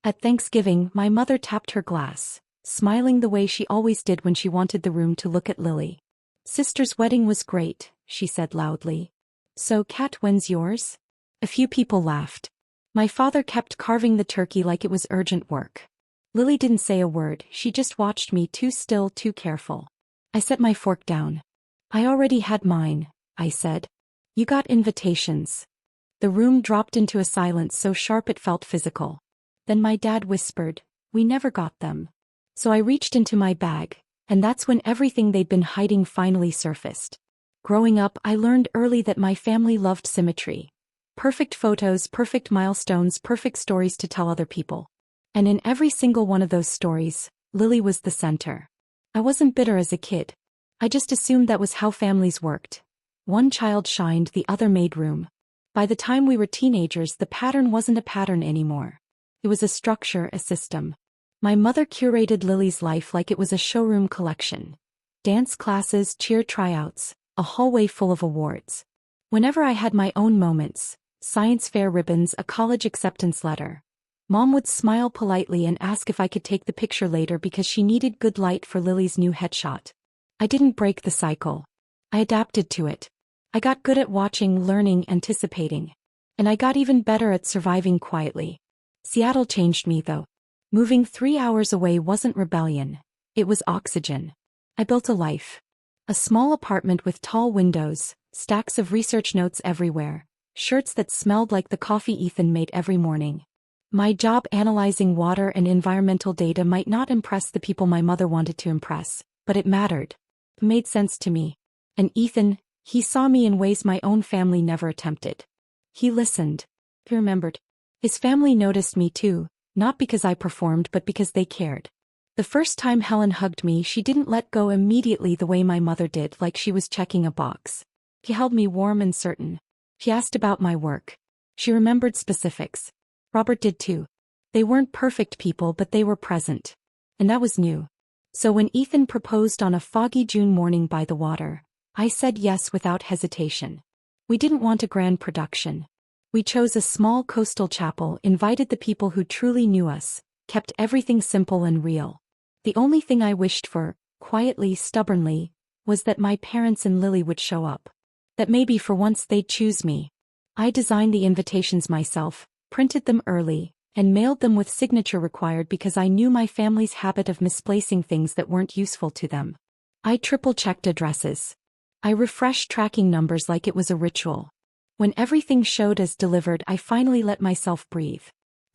At Thanksgiving, my mother tapped her glass, smiling the way she always did when she wanted the room to look at Lily. "Sister's wedding was great," she said loudly. "So, Kat, when's yours?" A few people laughed. My father kept carving the turkey like it was urgent work. Lily didn't say a word, she just watched me, too still, too careful. I set my fork down. "I already had mine," I said. "You got invitations." The room dropped into a silence so sharp it felt physical. Then my dad whispered, "We never got them." So I reached into my bag, and that's when everything they'd been hiding finally surfaced. Growing up, I learned early that my family loved symmetry. Perfect photos, perfect milestones, perfect stories to tell other people. And in every single one of those stories, Lily was the center. I wasn't bitter as a kid. I just assumed that was how families worked. One child shined, the other made room. By the time we were teenagers, the pattern wasn't a pattern anymore. It was a structure, a system. My mother curated Lily's life like it was a showroom collection. Dance classes, cheer tryouts, a hallway full of awards. Whenever I had my own moments, science fair ribbons, a college acceptance letter, Mom would smile politely and ask if I could take the picture later because she needed good light for Lily's new headshot. I didn't break the cycle. I adapted to it. I got good at watching, learning, anticipating. And I got even better at surviving quietly. Seattle changed me though. Moving 3 hours away wasn't rebellion. It was oxygen. I built a life. A small apartment with tall windows, stacks of research notes everywhere, shirts that smelled like the coffee Ethan made every morning. My job analyzing water and environmental data might not impress the people my mother wanted to impress, but it mattered. It made sense to me. And Ethan, he saw me in ways my own family never attempted. He listened. He remembered. His family noticed me too, not because I performed but because they cared. The first time Helen hugged me, she didn't let go immediately the way my mother did, like she was checking a box. She held me warm and certain. She asked about my work. She remembered specifics. Robert did too. They weren't perfect people, but they were present. And that was new. So when Ethan proposed on a foggy June morning by the water, I said yes without hesitation. We didn't want a grand production. We chose a small coastal chapel, invited the people who truly knew us, kept everything simple and real. The only thing I wished for, quietly, stubbornly, was that my parents and Lily would show up. That maybe for once they'd choose me. I designed the invitations myself, printed them early, and mailed them with signature required because I knew my family's habit of misplacing things that weren't useful to them. I triple-checked addresses. I refreshed tracking numbers like it was a ritual. When everything showed as delivered, I finally let myself breathe.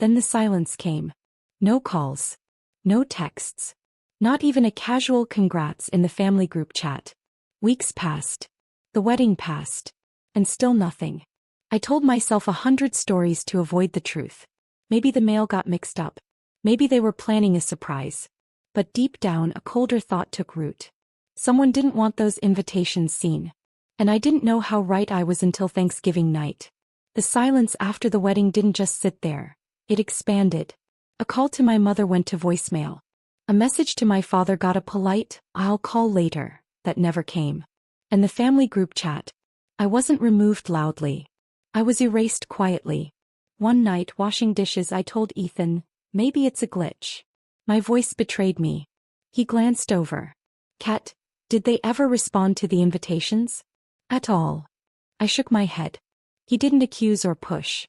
Then the silence came. No calls. No texts. Not even a casual congrats in the family group chat. Weeks passed. The wedding passed. And still nothing. I told myself 100 stories to avoid the truth. Maybe the mail got mixed up. Maybe they were planning a surprise. But deep down, a colder thought took root. Someone didn't want those invitations seen. And I didn't know how right I was until Thanksgiving night. The silence after the wedding didn't just sit there. It expanded. A call to my mother went to voicemail. A message to my father got a polite, "I'll call later," that never came. And the family group chat. I wasn't removed loudly. I was erased quietly. One night, washing dishes, I told Ethan, "Maybe it's a glitch." My voice betrayed me. He glanced over. "Kat, did they ever respond to the invitations?" "At all." I shook my head. He didn't accuse or push.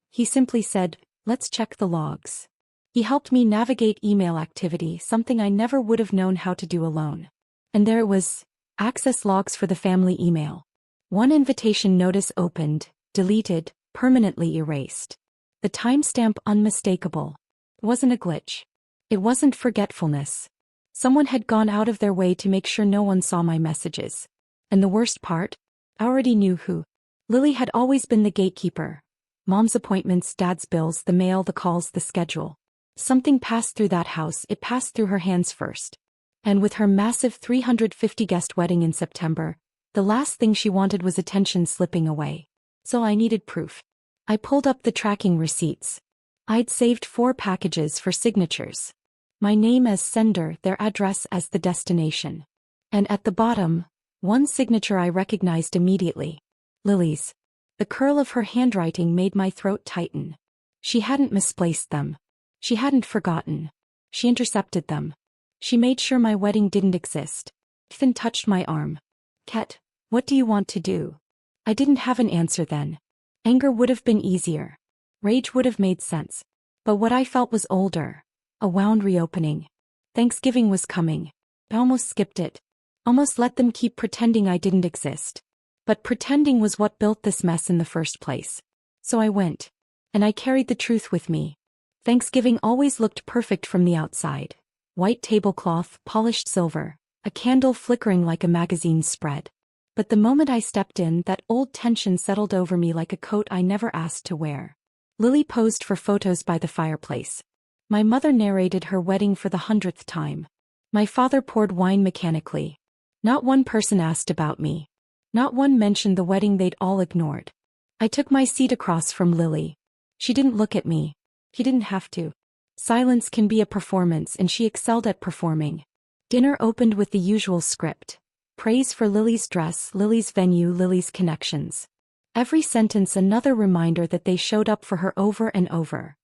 He simply said, "Let's check the logs." He helped me navigate email activity, something I never would have known how to do alone. And there it was, access logs for the family email. One invitation notice opened, deleted, permanently erased. The timestamp unmistakable. It wasn't a glitch. It wasn't forgetfulness. Someone had gone out of their way to make sure no one saw my messages. And the worst part? I already knew who. Lily had always been the gatekeeper. Mom's appointments, Dad's bills, the mail, the calls, the schedule. Something passed through that house, it passed through her hands first. And with her massive 350-guest wedding in September, the last thing she wanted was attention slipping away. So I needed proof. I pulled up the tracking receipts. I'd saved 4 packages for signatures. My name as sender, their address as the destination. And at the bottom, one signature I recognized immediately. Lily's. The curl of her handwriting made my throat tighten. She hadn't misplaced them. She hadn't forgotten. She intercepted them. She made sure my wedding didn't exist. Finn touched my arm. Kat, what do you want to do? I didn't have an answer then. Anger would have been easier. Rage would have made sense. But what I felt was older. A wound reopening. Thanksgiving was coming. I almost skipped it. Almost let them keep pretending I didn't exist. But pretending was what built this mess in the first place. So I went. And I carried the truth with me. Thanksgiving always looked perfect from the outside. White tablecloth, polished silver, a candle flickering like a magazine spread. But the moment I stepped in, that old tension settled over me like a coat I never asked to wear. Lily posed for photos by the fireplace. My mother narrated her wedding for the 100th time. My father poured wine mechanically. Not one person asked about me. Not one mentioned the wedding they'd all ignored. I took my seat across from Lily. She didn't look at me. He didn't have to. Silence can be a performance, and she excelled at performing. Dinner opened with the usual script. Praise for Lily's dress, Lily's venue, Lily's connections. Every sentence another reminder that they showed up for her over and over,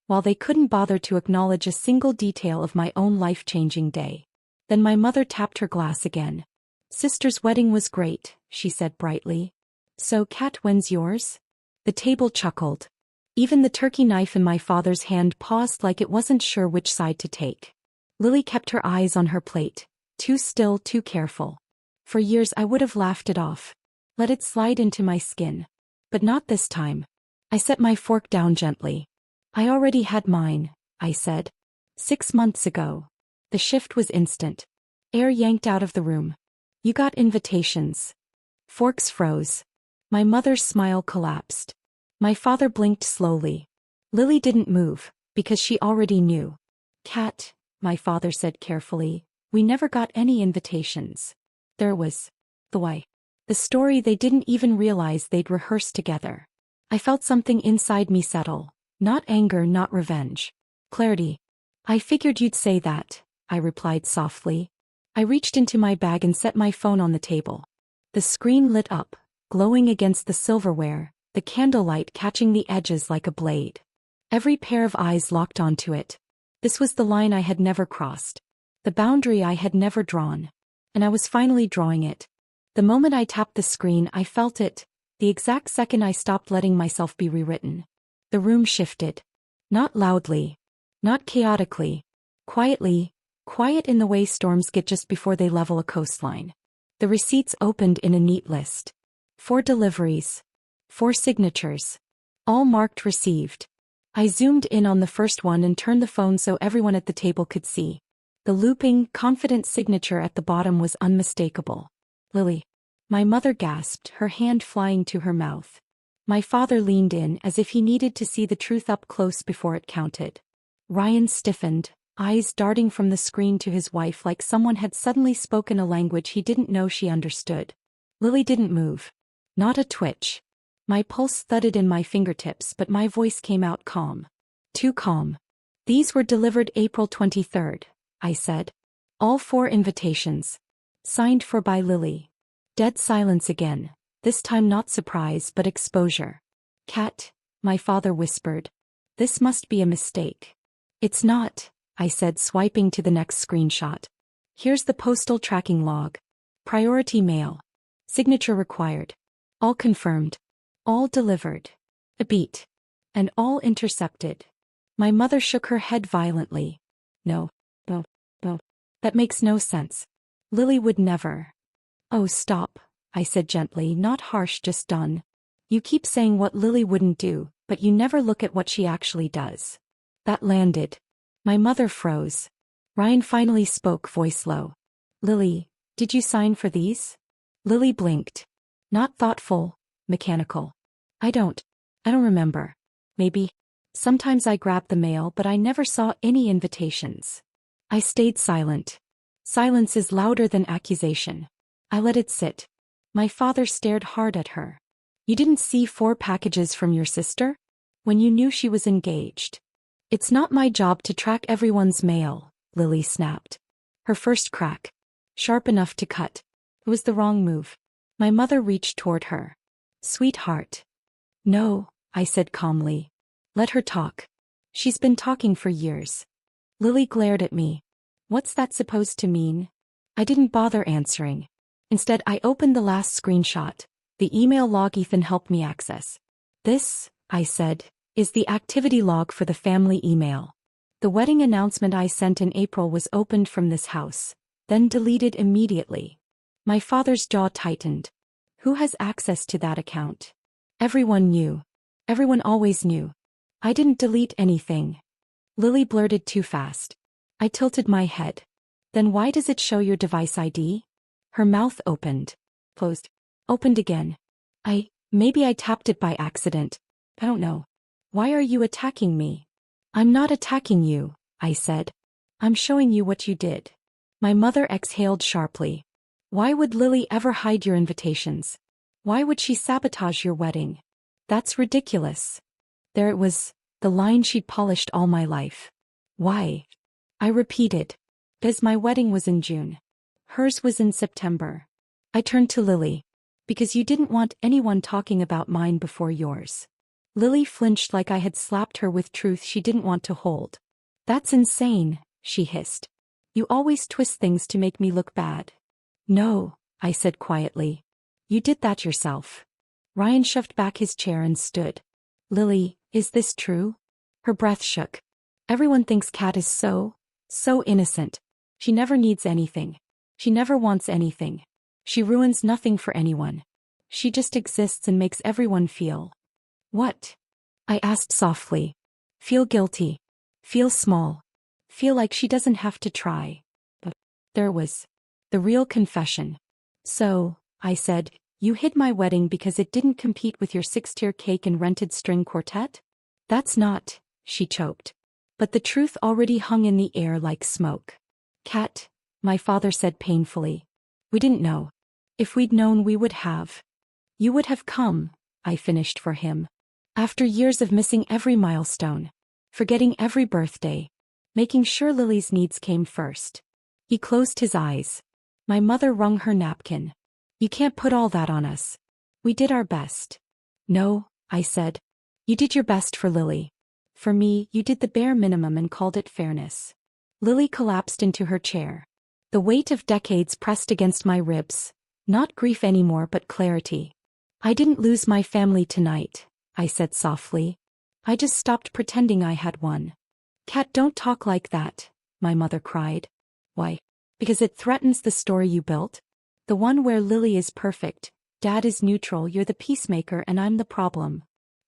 while they couldn't bother to acknowledge a single detail of my own life-changing day. Then my mother tapped her glass again. Sister's wedding was great, she said brightly. So, Kat, when's yours? The table chuckled. Even the turkey knife in my father's hand paused like it wasn't sure which side to take. Lily kept her eyes on her plate, too still, too careful. For years I would have laughed it off. Let it slide into my skin. But not this time. I set my fork down gently. I already had mine, I said. 6 months ago. The shift was instant. Air yanked out of the room. You got invitations. Forks froze. My mother's smile collapsed. My father blinked slowly. Lily didn't move, because she already knew. Kat, my father said carefully, we never got any invitations. There was the why. The story they didn't even realize they'd rehearsed together. I felt something inside me settle. Not anger, not revenge. Clarity. I figured you'd say that, I replied softly. I reached into my bag and set my phone on the table. The screen lit up, glowing against the silverware, the candlelight catching the edges like a blade. Every pair of eyes locked onto it. This was the line I had never crossed. The boundary I had never drawn. And I was finally drawing it. The moment I tapped the screen, I felt it, the exact second I stopped letting myself be rewritten. The room shifted. Not loudly. Not chaotically. Quietly. Quiet in the way storms get just before they level a coastline. The receipts opened in a neat list. 4 deliveries. 4 signatures. All marked received. I zoomed in on the first one and turned the phone so everyone at the table could see. The looping, confident signature at the bottom was unmistakable. Lily. My mother gasped, her hand flying to her mouth. My father leaned in as if he needed to see the truth up close before it counted. Ryan stiffened, eyes darting from the screen to his wife like someone had suddenly spoken a language he didn't know she understood. Lily didn't move. Not a twitch. My pulse thudded in my fingertips, but my voice came out calm. Too calm. These were delivered April 23rd, I said. All 4 invitations. Signed for by Lily. Dead silence again, this time not surprise but exposure. Kat, my father whispered. This must be a mistake. It's not, I said, swiping to the next screenshot. Here's the postal tracking log. Priority mail. Signature required. All confirmed. All delivered. A beat. And all intercepted. My mother shook her head violently. No. That makes no sense. Lily would never. Oh, stop, I said gently, not harsh, just done. You keep saying what Lily wouldn't do, but you never look at what she actually does. That landed. My mother froze. Ryan finally spoke, voice low. Lily, did you sign for these? Lily blinked. Not thoughtful, mechanical. I don't remember. Maybe. Sometimes I grabbed the mail, but I never saw any invitations. I stayed silent. Silence is louder than accusation. I let it sit. My father stared hard at her. You didn't see 4 packages from your sister? When you knew she was engaged. It's not my job to track everyone's mail, Lily snapped. Her first crack. Sharp enough to cut. It was the wrong move. My mother reached toward her. Sweetheart. No, I said calmly. Let her talk. She's been talking for years. Lily glared at me. What's that supposed to mean? I didn't bother answering. Instead, I opened the last screenshot, the email log Ethan helped me access. This, I said, is the activity log for the family email. The wedding announcement I sent in April was opened from this house, then deleted immediately. My father's jaw tightened. Who has access to that account? Everyone knew. Everyone always knew. I didn't delete anything. Lily blurted too fast. I tilted my head. Then why does it show your device ID? Her mouth opened. Closed. Opened again. Maybe I tapped it by accident. I don't know. Why are you attacking me? I'm not attacking you, I said. I'm showing you what you did. My mother exhaled sharply. Why would Lily ever hide your invitations? Why would she sabotage your wedding? That's ridiculous. There it was, the line she'd polished all my life. Why? I repeated. Because my wedding was in June. Hers was in September. I turned to Lily. Because you didn't want anyone talking about mine before yours. Lily flinched like I had slapped her with truth she didn't want to hold. That's insane, she hissed. You always twist things to make me look bad. No, I said quietly. You did that yourself. Ryan shoved back his chair and stood. Lily, is this true? Her breath shook. Everyone thinks Kat is so innocent. She never needs anything. She never wants anything. She ruins nothing for anyone. She just exists and makes everyone feel. What? I asked softly. Feel guilty. Feel small. Feel like she doesn't have to try. But there was the real confession. So, I said, you hid my wedding because it didn't compete with your 6-tier cake and rented string quartet? That's not, she choked. But the truth already hung in the air like smoke. Kat, my father said painfully. We didn't know. If we'd known we would have. You would have come, I finished for him. After years of missing every milestone. Forgetting every birthday. Making sure Lily's needs came first. He closed his eyes. My mother wrung her napkin. You can't put all that on us. We did our best. No, I said. You did your best for Lily. For me, you did the bare minimum and called it fairness. Lily collapsed into her chair. The weight of decades pressed against my ribs. Not grief anymore but clarity. I didn't lose my family tonight, I said softly. I just stopped pretending I had one. Kat, don't talk like that, my mother cried. Why? Because it threatens the story you built? The one where Lily is perfect, Dad is neutral, you're the peacemaker and I'm the problem.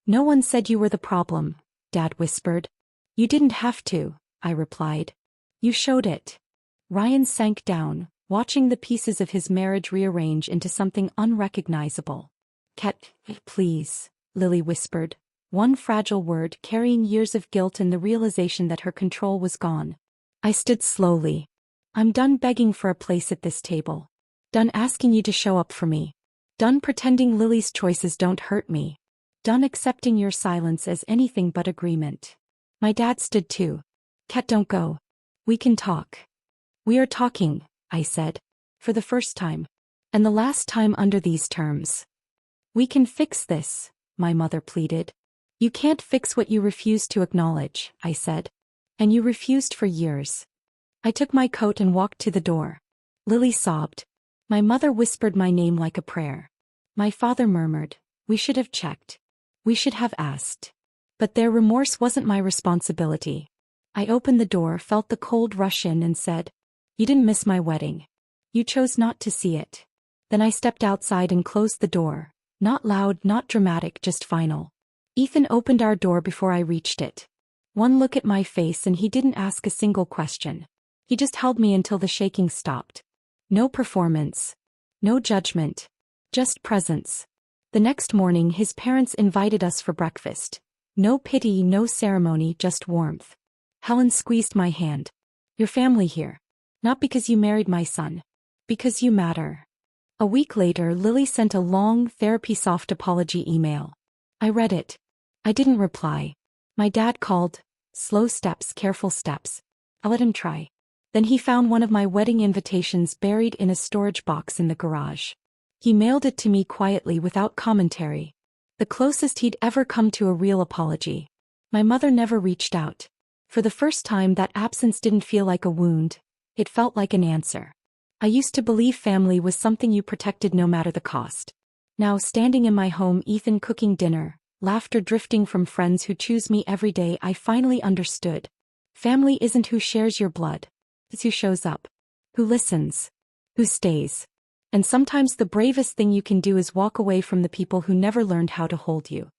No one said you were the problem, Dad whispered. You didn't have to, I replied. You showed it. Ryan sank down, watching the pieces of his marriage rearrange into something unrecognizable. Kat, please, Lily whispered, one fragile word carrying years of guilt and the realization that her control was gone. I stood slowly. I'm done begging for a place at this table. Done asking you to show up for me. Done pretending Lily's choices don't hurt me. Done accepting your silence as anything but agreement. My dad stood too. Kat, don't go. We can talk. We are talking, I said. For the first time. And the last time under these terms. We can fix this, my mother pleaded. You can't fix what you refuse to acknowledge, I said. And you refused for years. I took my coat and walked to the door. Lily sobbed. My mother whispered my name like a prayer. My father murmured, we should have checked. We should have asked. But their remorse wasn't my responsibility. I opened the door, felt the cold rush in and said, you didn't miss my wedding. You chose not to see it. Then I stepped outside and closed the door. Not loud, not dramatic, just final. Ethan opened our door before I reached it. One look at my face and he didn't ask a single question. He just held me until the shaking stopped. No performance. No judgment. Just presence. The next morning his parents invited us for breakfast. No pity, no ceremony, just warmth. Helen squeezed my hand. Your family here. Not because you married my son. Because you matter. A week later, Lily sent a long, therapy-soft apology email. I read it. I didn't reply. My dad called. Slow steps, careful steps. I let him try. Then he found one of my wedding invitations buried in a storage box in the garage. He mailed it to me quietly without commentary. The closest he'd ever come to a real apology. My mother never reached out. For the first time, that absence didn't feel like a wound. It felt like an answer. I used to believe family was something you protected no matter the cost. Now, standing in my home, Ethan cooking dinner, laughter drifting from friends who choose me every day, I finally understood. Family isn't who shares your blood. It's who shows up, who listens, who stays. And sometimes the bravest thing you can do is walk away from the people who never learned how to hold you.